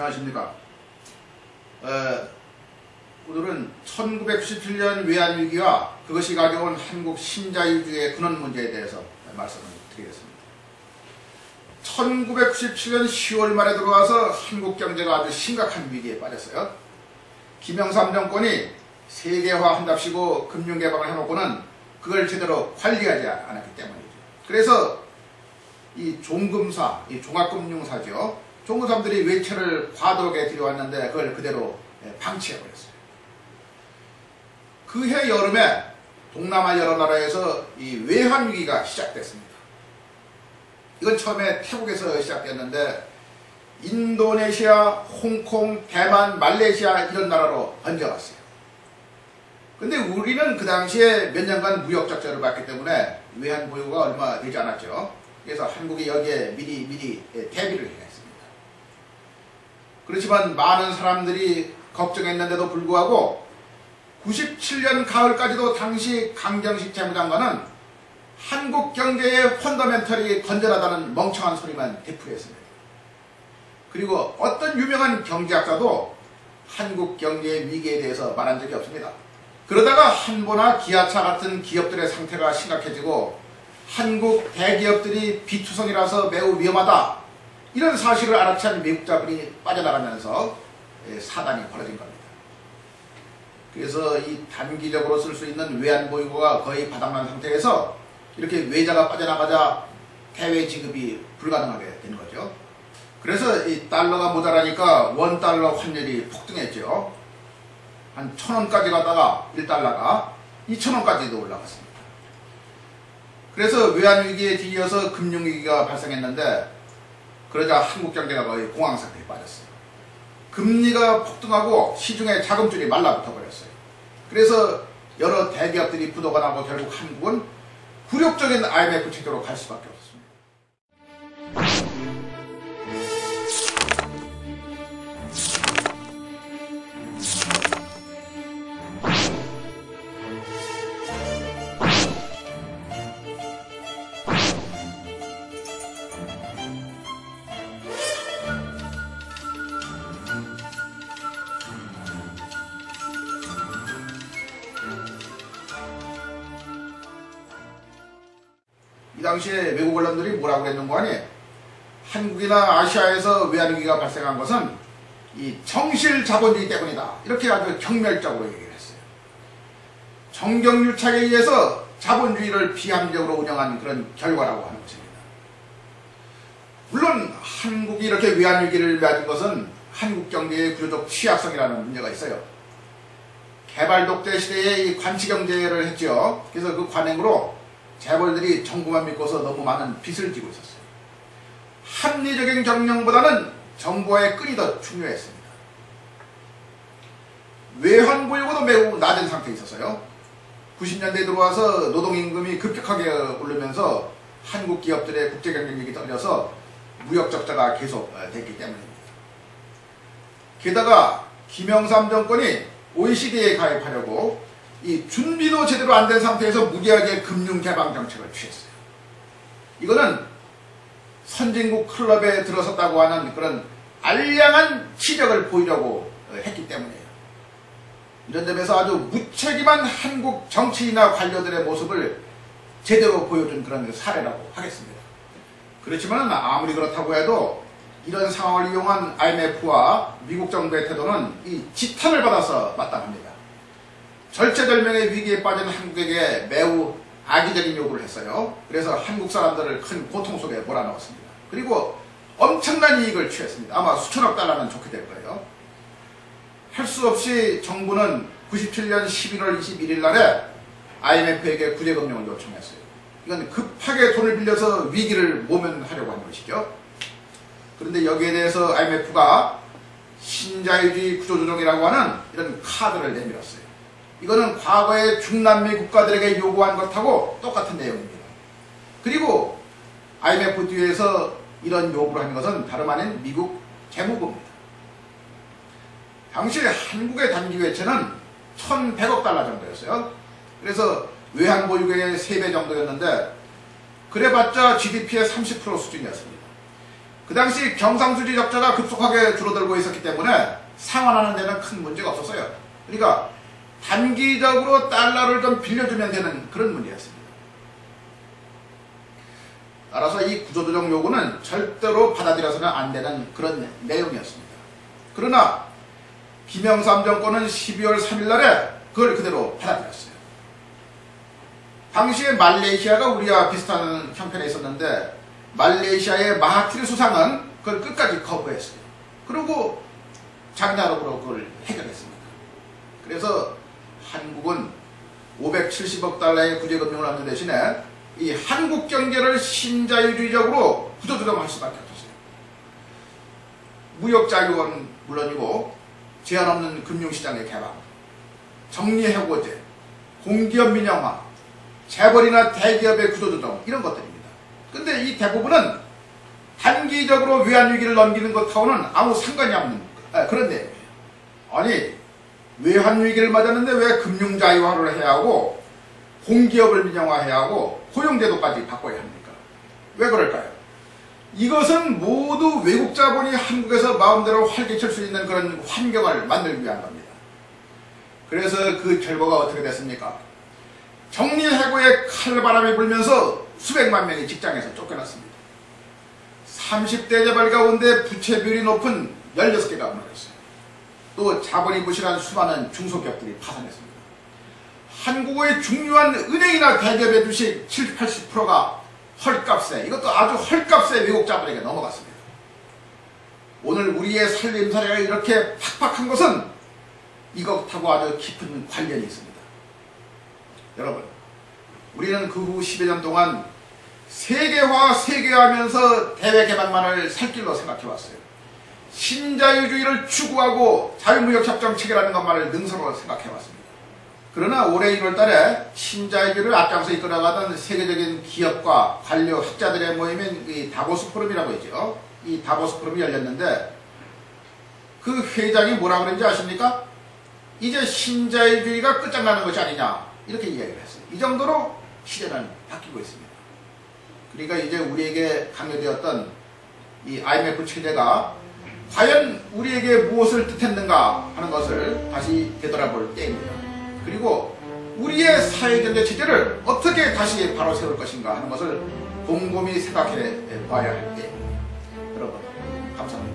안녕하십니까. 오늘은 1997년 외환위기와 그것이 가져온 한국 신자유주의 근원 문제에 대해서 말씀을 드리겠습니다. 1997년 10월 말에 들어와서 한국 경제가 아주 심각한 위기에 빠졌어요. 김영삼 정권이 세계화한답시고 금융개방을 해놓고는 그걸 제대로 관리하지 않았기 때문이죠. 그래서 이 종금사, 이 종합금융사죠. 종금사들이 외채를 과도하게 들여왔는데 그걸 그대로 방치해버렸어요. 그해 여름에 동남아 여러 나라에서 이 외환위기가 시작됐습니다. 이건 처음에 태국에서 시작됐는데 인도네시아, 홍콩, 대만, 말레이시아 이런 나라로 번져갔어요. 근데 우리는 그 당시에 몇 년간 무역적자를 받기 때문에 외환 보유가 얼마 되지 않았죠. 그래서 한국이 여기에 미리 대비를 했습니다. 그렇지만 많은 사람들이 걱정했는데도 불구하고 97년 가을까지도 당시 강정식 재무장관은 한국 경제의 펀더멘털이 건전하다는 멍청한 소리만 되풀이했습니다. 그리고 어떤 유명한 경제학자도 한국 경제의 위기에 대해서 말한 적이 없습니다. 그러다가 한보나 기아차 같은 기업들의 상태가 심각해지고 한국 대기업들이 비투성이라서 매우 위험하다, 이런 사실을 알아챈 미국 자본이 빠져나가면서 사단이 벌어진 겁니다. 그래서 이 단기적으로 쓸 수 있는 외환 보유고가 거의 바닥난 상태에서 이렇게 외자가 빠져나가자 대외 지급이 불가능하게 된 거죠. 그래서 이 달러가 모자라니까 원달러 환율이 폭등했죠. 한 1,000원까지 가다가 1달러가 2,000원까지도 올라갔습니다. 그래서 외환위기에 뒤이어서 금융위기가 발생했는데 그러자 한국 경제가 거의 공황상태에 빠졌어요. 금리가 폭등하고 시중에 자금줄이 말라붙어 버렸어요. 그래서 여러 대기업들이 부도가 나고 결국 한국은 굴욕적인 IMF 체제로 갈 수밖에 없었습니다. 이 당시에 외국 언론들이 뭐라고 했는 거 아니에요? 한국이나 아시아에서 외환위기가 발생한 것은 이 정실 자본주의 때문이다, 이렇게 아주 경멸적으로 얘기를 했어요. 정경유착에 의해서 자본주의를 비합리적으로 운영한 그런 결과라고 하는 것입니다. 물론 한국이 이렇게 외환위기를 맞은 것은 한국 경제의 구조적 취약성이라는 문제가 있어요. 개발 독재 시대에 이 관치경제를 했죠. 그래서 그 관행으로 재벌들이 정부만 믿고서 너무 많은 빚을 지고 있었어요. 합리적인 경영보다는 정부와의 끈이 더 중요했습니다. 외환 보유고도 매우 낮은 상태에 있었어요. 90년대에 들어와서 노동임금이 급격하게 오르면서 한국 기업들의 국제경쟁력이 떨어져서 무역적자가 계속 됐기 때문입니다. 게다가 김영삼 정권이 OECD에 가입하려고 이 준비도 제대로 안 된 상태에서 무리하게 금융개방 정책을 취했어요. 이거는 선진국 클럽에 들어섰다고 하는 그런 알량한 치력을 보이려고 했기 때문이에요. 이런 점에서 아주 무책임한 한국 정치인이나 관료들의 모습을 제대로 보여준 그런 사례라고 하겠습니다. 그렇지만 아무리 그렇다고 해도 이런 상황을 이용한 IMF와 미국 정부의 태도는 이 지탄을 받아서 마땅합니다. 절체절명의 위기에 빠진 한국에게 매우 악의적인 요구를 했어요. 그래서 한국 사람들을 큰 고통 속에 몰아넣었습니다. 그리고 엄청난 이익을 취했습니다. 아마 수천억 달러는 좋게 될 거예요. 할 수 없이 정부는 97년 11월 21일 날에 IMF에게 구제금융을 요청했어요. 이건 급하게 돈을 빌려서 위기를 모면하려고 하는 것이죠. 그런데 여기에 대해서 IMF가 신자유주의 구조조정이라고 하는 이런 카드를 내밀었어요. 이거는 과거의 중남미 국가들에게 요구한 것하고 똑같은 내용입니다. 그리고 IMF 뒤에서 이런 요구를 하는 것은 다름 아닌 미국 재무부입니다. 당시 한국의 단기 외채는 1,100억 달러 정도였어요. 그래서 외환 보유고의 3배 정도였는데 그래봤자 GDP의 30% 수준이었습니다. 그 당시 경상수지 적자가 급속하게 줄어들고 있었기 때문에 상환하는 데는 큰 문제가 없었어요. 그러니까 단기적으로 달러를 좀 빌려주면 되는 그런 문제였습니다. 따라서 이 구조조정 요구는 절대로 받아들여서는 안 되는 그런 내용이었습니다. 그러나 김영삼 정권은 12월 3일 날에 그걸 그대로 받아들였어요. 당시에 말레이시아가 우리와 비슷한 형편에 있었는데 말레이시아의 마하티르 수상은 그걸 끝까지 거부했어요. 그리고 장자록으로 그걸 해결했습니다. 그래서 한국은 570억 달러의 구제금융을 하는 대신에 이 한국 경제를 신자유주의적으로 구조조정할 수밖에 없었어요. 무역자유는 물론이고 제한 없는 금융시장의 개방, 정리해고제, 공기업 민영화, 재벌이나 대기업의 구조조정 이런 것들입니다. 근데 이 대부분은 단기적으로 외환위기를 넘기는 것하고는 아무 상관이 없는 그런 내용이에요. 아니 외환위기를 맞았는데 왜 금융자유화를 해야 하고 공기업을 민영화해야 하고 고용제도까지 바꿔야 합니까? 왜 그럴까요? 이것은 모두 외국 자본이 한국에서 마음대로 활개칠 수 있는 그런 환경을 만들기 위한 겁니다. 그래서 그 결과가 어떻게 됐습니까? 정리해고의 칼바람이 불면서 수백만 명이 직장에서 쫓겨났습니다. 30대 재벌 가운데 부채 비율이 높은 16개가 무너졌어요. 또 자본이 부실한 수많은 중소기업들이 파산했습니다. 한국의 중요한 은행이나 대기업의 주식 70, 80%가 헐값에, 이것도 아주 헐값에 외국 자본에게 넘어갔습니다. 오늘 우리의 살림살이가 이렇게 팍팍한 것은 이것하고 아주 깊은 관련이 있습니다. 여러분, 우리는 그 후 10여 년 동안 세계화하면서 대외개방만을 살 길로 생각해왔어요. 신자유주의를 추구하고 자유무역협정 체결하는 것만을 능선으로 생각해왔습니다. 그러나 올해 1월달에 신자유주의를 앞장서 이끌어가던 세계적인 기업과 관료 학자들의 모임인 이 다보스 포럼이라고 있죠. 이 다보스 포럼이 열렸는데 그 회장이 뭐라 그런지 아십니까? 이제 신자유주의가 끝장나는 것이 아니냐 이렇게 이야기를 했어요. 이 정도로 시대는 바뀌고 있습니다. 그러니까 이제 우리에게 강요되었던 이 IMF 체제가 과연 우리에게 무엇을 뜻했는가 하는 것을 다시 되돌아볼 때입니다. 그리고 우리의 사회경제 체제를 어떻게 다시 바로 세울 것인가 하는 것을 곰곰이 생각해 봐야 할 때입니다. 여러분, 감사합니다.